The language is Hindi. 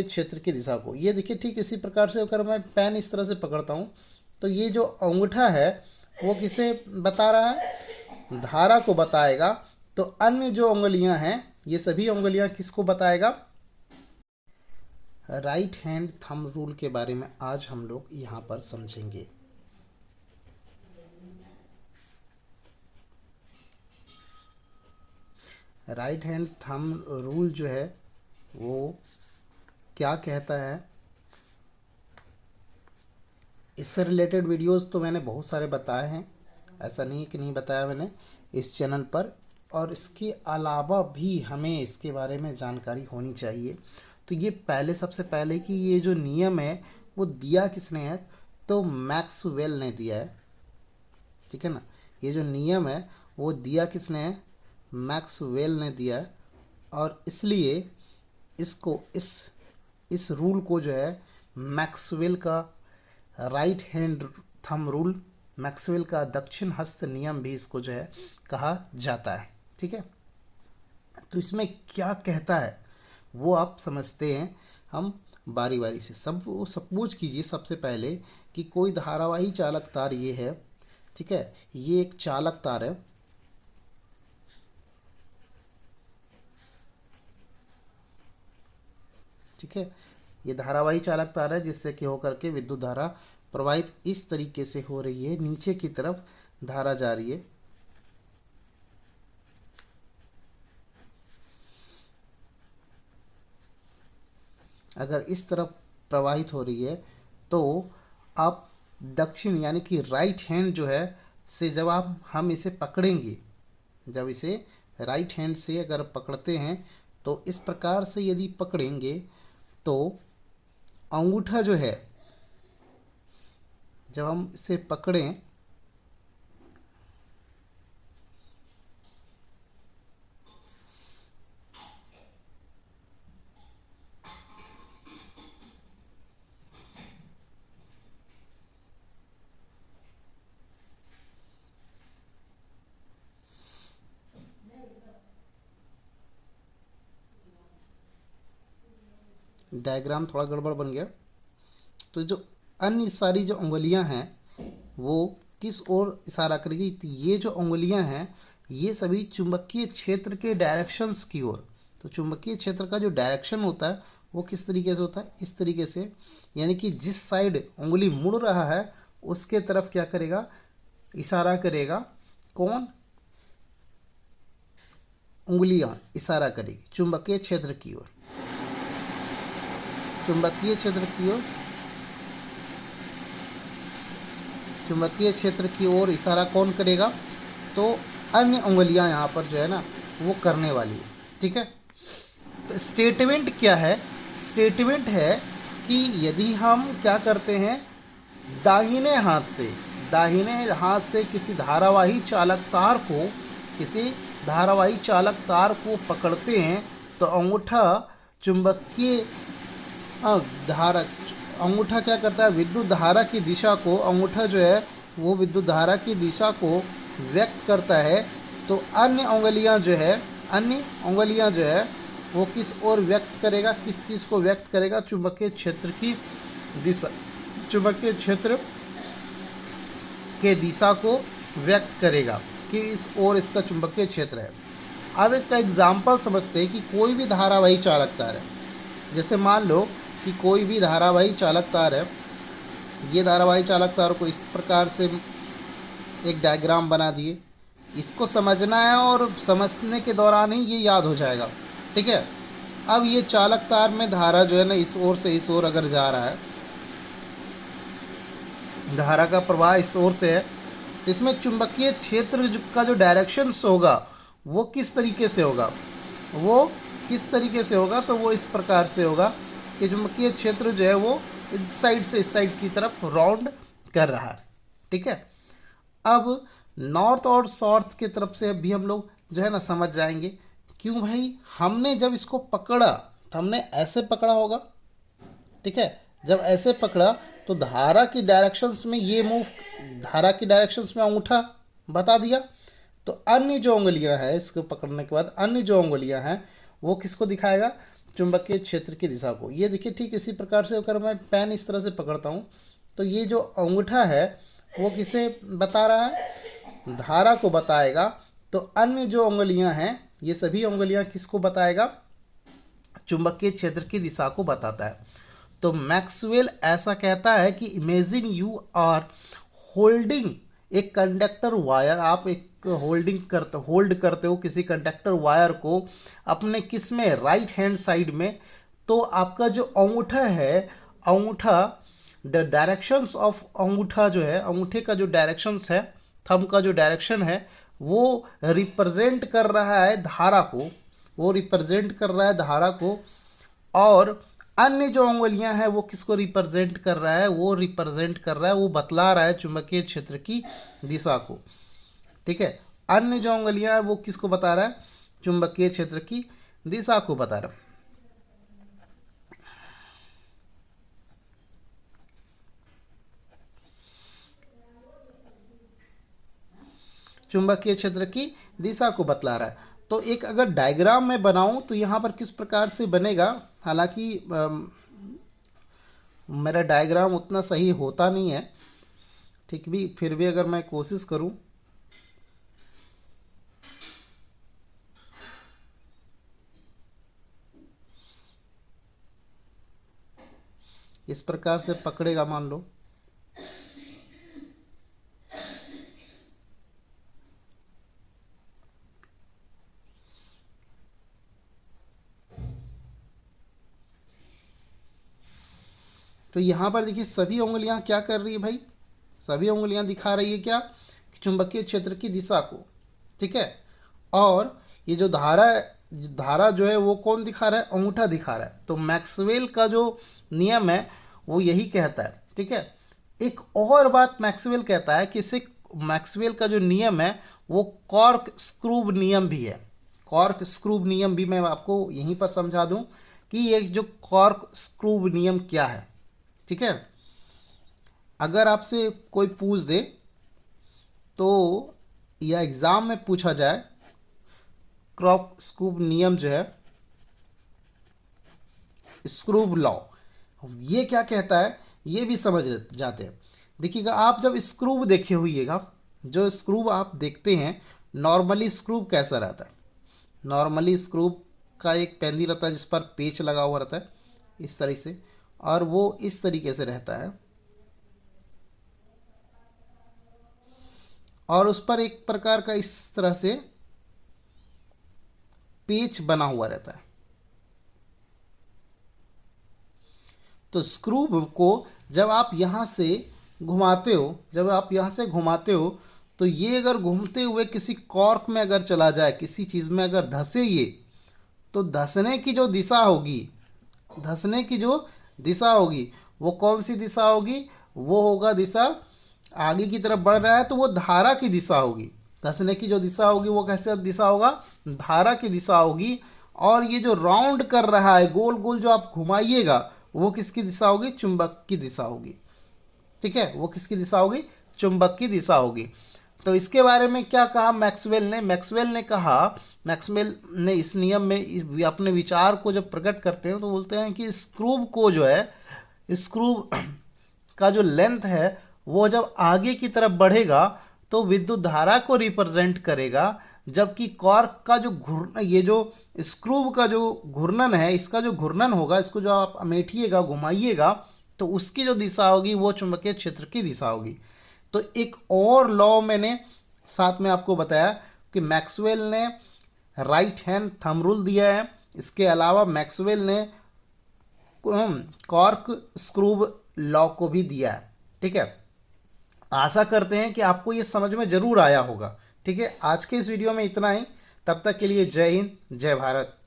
क्षेत्र की दिशा को। ये देखिए ठीक इसी प्रकार से अगर मैं पेन इस तरह से पकड़ता हूँ तो ये जो अंगूठा है वो किसे बता रहा है, धारा को बताएगा। तो अन्य जो उंगलियां हैं ये सभी उंगलियां किसको बताएगा, राइट हैंड थंब रूल के बारे में आज हम लोग यहाँ पर समझेंगे। राइट हैंड थंब रूल जो है वो क्या कहता है, इससे रिलेटेड वीडियोस तो मैंने बहुत सारे बताए हैं, ऐसा नहीं है कि नहीं बताया मैंने इस चैनल पर। और इसके अलावा भी हमें इसके बारे में जानकारी होनी चाहिए। तो ये पहले सबसे पहले कि ये जो नियम है वो दिया किसने है, तो मैक्सवेल ने दिया है। ठीक है ना, ये जो नियम है वो दिया किसने है, मैक्सवेल ने दिया है। और इसलिए इसको इस रूल को जो है मैक्सवेल का right hand thumb rule, Maxwell का दक्षिण हस्त नियम भी इसको जो है कहा जाता है। ठीक है, तो इसमें क्या कहता है वो आप समझते हैं हम बारी बारी से। सपोज कीजिए सबसे पहले कि कोई धारावाही चालक तार ये है। ठीक है, ये एक चालक तार है। ठीक है, ये धारावाही चालक तार है जिससे कि होकर के विद्युत धारा प्रवाहित इस तरीके से हो रही है, नीचे की तरफ धारा जा रही है। अगर इस तरफ प्रवाहित हो रही है तो आप दक्षिण यानी कि राइट हैंड जो है से जब हम इसे पकड़ेंगे, जब इसे राइट हैंड से अगर पकड़ते हैं तो इस प्रकार से यदि पकड़ेंगे तो अंगूठा जो है, जब हम इसे पकड़ें डायग्राम थोड़ा गड़बड़ बन गया। तो जो अन्य सारी जो उंगलियां हैं वो किस ओर इशारा करेगी, तो ये जो उंगलियां हैं ये सभी चुंबकीय क्षेत्र के डायरेक्शंस की ओर। तो चुंबकीय क्षेत्र का जो डायरेक्शन होता है वो किस तरीके से होता है, इस तरीके से, यानी कि जिस साइड उंगली मुड़ रहा है उसके तरफ क्या करेगा, इशारा करेगा। कौन, उंगलियां इशारा करेगी चुंबकीय क्षेत्र की ओर, चुंबकीय क्षेत्र की ओर, चुंबकीय क्षेत्र की ओर इशारा कौन करेगा, तो अन्य उंगलियां यहाँ पर जो है ना वो करने वाली है। ठीक है, तो स्टेटमेंट क्या है, स्टेटमेंट है कि यदि हम क्या करते हैं, दाहिने हाथ से किसी धारावाही चालक तार को, किसी धारावाही चालक तार को पकड़ते हैं तो अंगूठा चुंबकीय धारा, अंगूठा क्या करता है, विद्युत धारा की दिशा को, अंगूठा जो है वो विद्युत धारा की दिशा को व्यक्त करता है। तो अन्य उंगलियां जो है वो किस ओर व्यक्त करेगा, किस चीज़ को व्यक्त करेगा, चुंबकीय क्षेत्र की दिशा, चुंबकीय क्षेत्र के दिशा को व्यक्त करेगा कि इस ओर इसका चुंबकीय क्षेत्र है। अब इसका एग्जाम्पल समझते हैं कि कोई भी धारावाही चालक तार है। जैसे मान लो कि कोई भी धारावाही चालक तार है, ये धारावाही चालक तार को इस प्रकार से एक डायग्राम बना दिए, इसको समझना है और समझने के दौरान ही ये याद हो जाएगा। ठीक है, अब ये चालक तार में धारा जो है ना इस ओर से इस ओर अगर जा रहा है, धारा का प्रवाह इस ओर से है, तो इसमें चुंबकीय क्षेत्र का जो डायरेक्शन होगा वो किस तरीके से होगा, वो किस तरीके से होगा, तो वो इस प्रकार से होगा कि चुंबकीय क्षेत्र जो है वो इस साइड से इस साइड की तरफ राउंड कर रहा है। ठीक है, अब नॉर्थ और साउथ की तरफ से भी हम लोग जो है ना समझ जाएंगे। क्यों भाई, हमने जब इसको पकड़ा तो हमने ऐसे पकड़ा होगा। ठीक है, जब ऐसे पकड़ा तो धारा की डायरेक्शंस में ये मूव, धारा की डायरेक्शंस में अंगूठा बता दिया। तो अन्य जो उंगलियां हैं, इसको पकड़ने के बाद अन्य जो उंगलियां हैं वो किसको दिखाएगा, चुंबकीय क्षेत्र की दिशा को। ये देखिए ठीक इसी प्रकार से अगर मैं पेन इस तरह से पकड़ता हूँ तो ये जो अंगूठा है वो किसे बता रहा है, धारा को बताएगा। तो अन्य जो उंगलियां हैं ये सभी उंगलियां किसको बताएगा, चुंबकीय क्षेत्र की दिशा को बताता है। तो मैक्सवेल ऐसा कहता है कि imagine you are holding a conductor wire, आप एक होल्ड करते हो किसी कंडक्टर वायर को अपने किस में, राइट हैंड साइड में। तो आपका जो अंगूठा है, अंगूठा द डायरेक्शंस ऑफ अंगूठा जो है, अंगूठे का जो डायरेक्शंस है, थंब का जो डायरेक्शन है वो रिप्रेजेंट कर रहा है धारा को, वो रिप्रेजेंट कर रहा है धारा को। और अन्य जो उंगलियां हैं वो किसको रिप्रेजेंट कर रहा है, वो रिप्रेजेंट कर रहा है, वो बतला रहा है चुंबकीय क्षेत्र की दिशा को। ठीक है, अन्य जो उंगलियां हैं वो किसको बता रहा है, चुंबकीय क्षेत्र की दिशा को बता रहा है। चुंबकीय क्षेत्र की दिशा को बतला रहा है। तो एक अगर डायग्राम में बनाऊं तो यहाँ पर किस प्रकार से बनेगा, हालांकि मेरा डायग्राम उतना सही होता नहीं है, ठीक भी फिर भी अगर मैं कोशिश करूं इस प्रकार से पकड़ेगा मान लो, तो यहाँ पर देखिए सभी उंगलियां क्या कर रही है भाई, सभी उंगलियां दिखा रही है क्या, चुंबकीय क्षेत्र की दिशा को। ठीक है, और ये जो धारा जो है वो कौन दिखा रहा है, अंगूठा दिखा रहा है। तो मैक्सवेल का जो नियम है वो यही कहता है। ठीक है, एक और बात मैक्सवेल कहता है कि इसे, मैक्सवेल का जो नियम है वो कॉर्क स्क्रूव नियम भी है। कॉर्क स्क्रूव नियम भी मैं आपको यहीं पर समझा दूं कि ये जो कॉर्क स्क्रूव नियम क्या है। ठीक है, अगर आपसे कोई पूछ दे तो, या एग्ज़ाम में पूछा जाए, कॉर्क स्क्रूव नियम जो है, स्क्रूव लॉ, ये क्या कहता है ये भी समझ जाते हैं। देखिएगा, आप जब स्क्रूव देखे होइएगा, जो स्क्रूव आप देखते हैं नॉर्मली स्क्रूव कैसा रहता है, नॉर्मली स्क्रूव का एक पेंदी रहता है जिस पर पेच लगा हुआ रहता है इस तरह से, और वो इस तरीके से रहता है, और उस पर एक प्रकार का इस तरह से पेच बना हुआ रहता है। तो स्क्रू को जब आप यहाँ से घुमाते हो, जब आप यहाँ से घुमाते हो तो ये अगर घूमते हुए किसी कॉर्क में अगर चला जाए, किसी चीज़ में अगर धंसे ये, तो धंसने की जो दिशा होगी, धंसने की जो दिशा होगी वो कौन सी दिशा होगी, वो होगा दिशा, आगे की तरफ बढ़ रहा है तो वो धारा की दिशा होगी। धंसने की जो दिशा होगी वो कैसे दिशा होगा, धारा की दिशा होगी। और ये जो राउंड कर रहा है, गोल गोल जो आप घुमाइएगा, वो किसकी दिशा होगी, चुंबक की दिशा होगी। ठीक है, वो किसकी दिशा होगी, चुंबक की दिशा होगी। तो इसके बारे में क्या कहा मैक्सवेल ने, मैक्सवेल ने कहा, मैक्सवेल ने इस नियम में अपने विचार को जब प्रकट करते हैं तो बोलते हैं कि स्क्रूव को जो है, स्क्रूव का जो लेंथ है वो जब आगे की तरफ बढ़ेगा तो विद्युत धारा को रिप्रेजेंट करेगा, जबकि कॉर्क का जो ये जो स्क्रूव का जो घूर्णन है, इसका जो घूर्णन होगा, इसको जो आप अमेठिएगा, घुमाइएगा, तो उसकी जो दिशा होगी वो चुंबकीय क्षेत्र की दिशा होगी। तो एक और लॉ मैंने साथ में आपको बताया कि मैक्सवेल ने राइट हैंड थंब रूल दिया है। इसके अलावा मैक्सवेल ने कॉर्क स्क्रूव लॉ को भी दिया है। ठीक है, आशा करते हैं कि आपको ये समझ में ज़रूर आया होगा। ठीक है, आज के इस वीडियो में इतना ही। तब तक के लिए जय हिंद, जय भारत।